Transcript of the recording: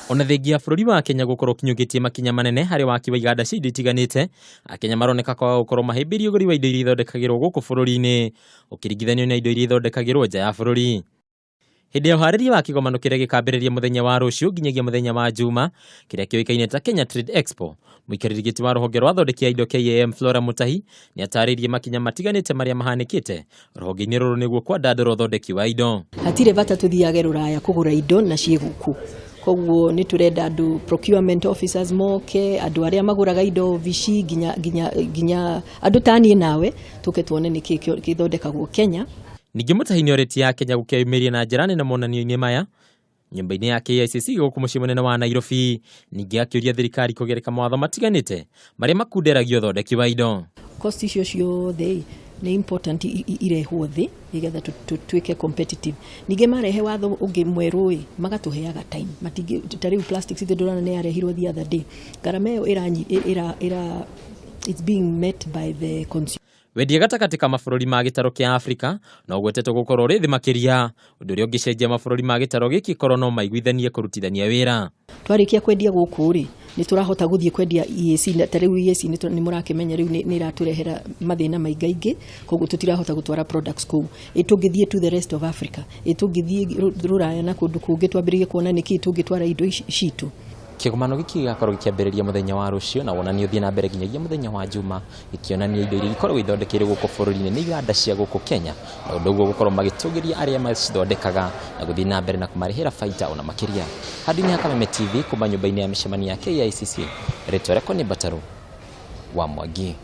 Ona thengia bũrũri wa Kenya gũkorwo kinyũkĩtie makinya manene harĩ waki wa iganda cia indo itiganĩte, Akenya maroneka kwaga gũkorwo mahĩmbĩirie ũgũri wa indo iria ithondekagĩrwo gũkũ bũrũri-inĩ ũkĩringithanio na indo iria ithondekagĩrwo nja ya bũrũri. Hĩndĩ ya ũharĩria wa kĩgomano kĩrĩa gĩkambĩrĩria mũthenya wa rũciũ nginyagia mũthenya wa Juma, kĩrĩa kĩoĩkaine ta Kenya Trade Expo, mũikarĩri gĩtĩ wa rũhonge rwa athondeki a indo KAM Flora Mutahi nĩ atarĩirie makinya matiganĩte marĩa mahanĩkĩte rũhonge-inĩ rũrũ nĩguo kwandandũra ũthondeki wa indo. Hatirĩ bata tuthiage rũraya kũgũra indo na ciĩ gũkũ. Koguo nĩ turenda andũ procurement officers moke, andũ arĩa magũraga indo vici ginya andũ taniĩ nawe tuke tuone nĩkĩ gĩthondekagwo Kenya. Ningĩ Mutahi nĩorĩtie Akenya gũkĩyumĩria na njĩra nene monanio-inĩ maya nyũmba-inĩ ya KICC gũkũ mũciĩ mũnene wa Nairobi. Ningĩ akĩũria thirikari kũgereka mawatho matiganĩte marĩa makunderagia ũthondeki wa indo. Cost icio ciothe nĩ important irehwo thĩ nĩgetha tuĩke competitive. Ningĩ marehe watho ũngĩ mwerũ magatũheaga time. Matingĩ tarĩu plastics ithe ndũrona nĩ yarehirwo the other day. Garama ĩyo it's being met by the consumer. Wendia gatagatĩ ka mabũrũri ma gĩtaro kĩa Afrika no gwetetwo gũkorwo rĩ thĩ makĩria, ũndũ ũrĩa ũngĩcenjia mabũrũri ma gĩtaro gĩkĩ korwo no maiguithanie kũrutithania wĩra. Twarĩkia kwendia gũkũ rĩ nĩ tũrahota gũthiĩ kwendia EAC, tarĩu EAC nĩ mũrakĩmenya rĩu nĩ iratũrehera mathĩna maingĩ, koguo tũtirahota gũtwara products kũu. Tũngĩthiĩ to the rest of Africa, tũngĩthiĩ rũraya na kũndũ kũngĩ twambĩrĩrie kuona nĩkĩ tũngĩtwara indo citũ. Kĩgomano gĩkĩ gĩgakorwo gĩkĩambĩrĩria mũthenya wa rũciũ na wonanio ũthiĩ na mbere nginyagia mũthenya wa Juma, gĩkĩonania indo iria ikoragwo ithondekeire gũkũ bũrũri-inĩ nĩ iganda cia gũkũ Kenya, na ũndũ ũguo gũkorwo magĩtũgĩria arĩa macithondekaga na gũthiĩ na mbere na kũmarĩhĩra baita ona makĩria. Handũ-inĩ ha Kameme TV kuma nyũmba-inĩ ya mĩcemanio ya KICC, rĩtwa rĩakwa nĩ Mbataro wa Mwangi.